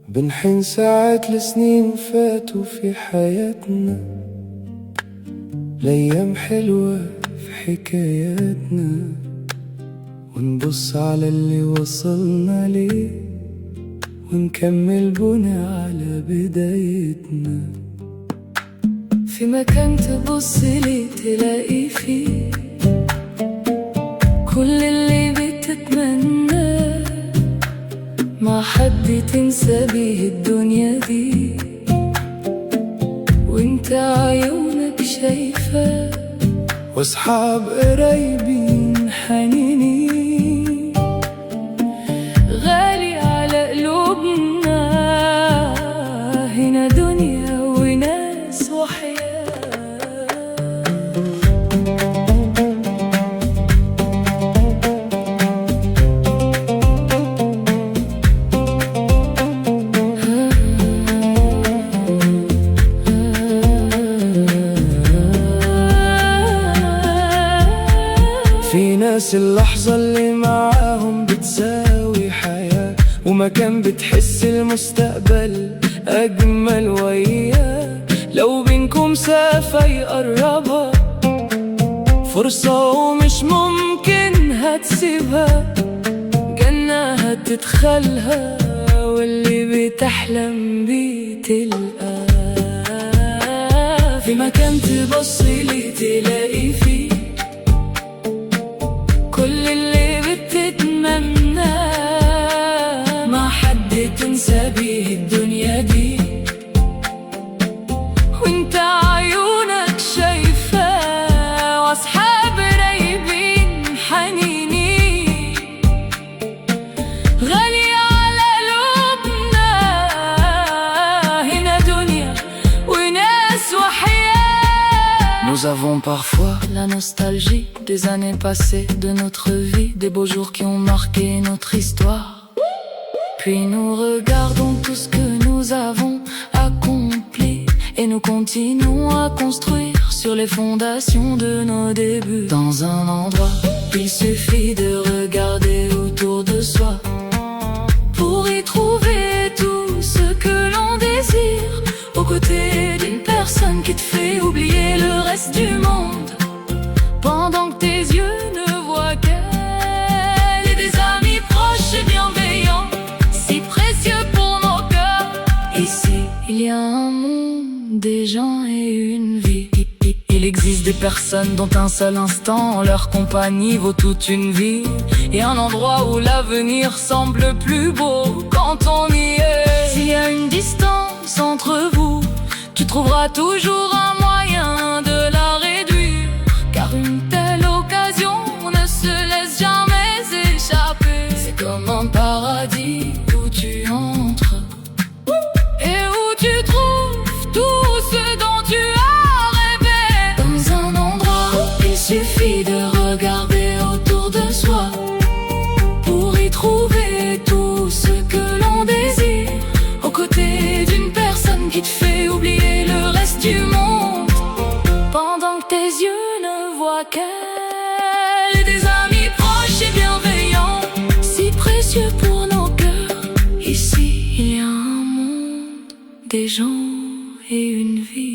بنحن ساعات لسنين فاتوا في حياتنا، لأيام حلوة في حكاياتنا، ونبص على اللي وصلنا ليه ونكمل بنا على بدايتنا. في مكان تبص لي تلاقي فيه كل اللي بتتمناه، مع حد تنسى بيه الدنيا دي، وانت عيونك شايفاه، واصحاب قريبين حنينين غالي على قلوبنا. هنا دنيا وناس وحياة. في ناس اللحظة اللي معاهم بتساوي حياة، ومكان بتحس المستقبل أجمل وياه. لو بينكم مسافة يقربها فرصة ومش ممكن هتسيبها، جنة هتدخلها واللي بتحلم بيه تلقاه. في مكان تبص لي تلاقي فيه كل اللي بتتمناه، مع حد تنسى بيه الدنيا دي، وانت عيونك شايفاه، واصحاب قريبين حنينين غالي على قلوبنا. هنا دنيا وناس وحياة. Nous avons parfois La nostalgie des années passées de notre vie, des beaux jours qui ont marqué notre histoire. Puis nous regardons tout ce que nous avons accompli, et nous continuons à construire sur les fondations de nos débuts. Dans un endroit, il suffit de regarder autour de soi pour y trouver tout ce que l'on désire, aux côtés d'une personne qui te fait oublier le reste du monde, pendant que tes yeux ne voient qu'elle, et des amis proches et bienveillants, si précieux pour nos cœurs. Ici, il y a un monde, des gens et une vie. Il existe des personnes dont un seul instant en leur compagnie vaut toute une vie, et un endroit où l'avenir semble plus beau quand on y est. S'il y a une distance entre vous, tu trouveras toujours un moyen de la réduire, car une telle occasion ne se laisse jamais échapper. C'est comme un paradis où tu entres et où tu trouves tout ce dont tu as rêvé. Dans un endroit où il suffit de regarder autour de soi pour y trouver tout ce que l'on désire, aux côtés d'une personne qui te fait oublier le reste du monde, pendant que tes yeux ne voient qu'elle, et des amis proches et bienveillants, si précieux pour nos cœurs. Ici, il y a un monde, des gens et une vie.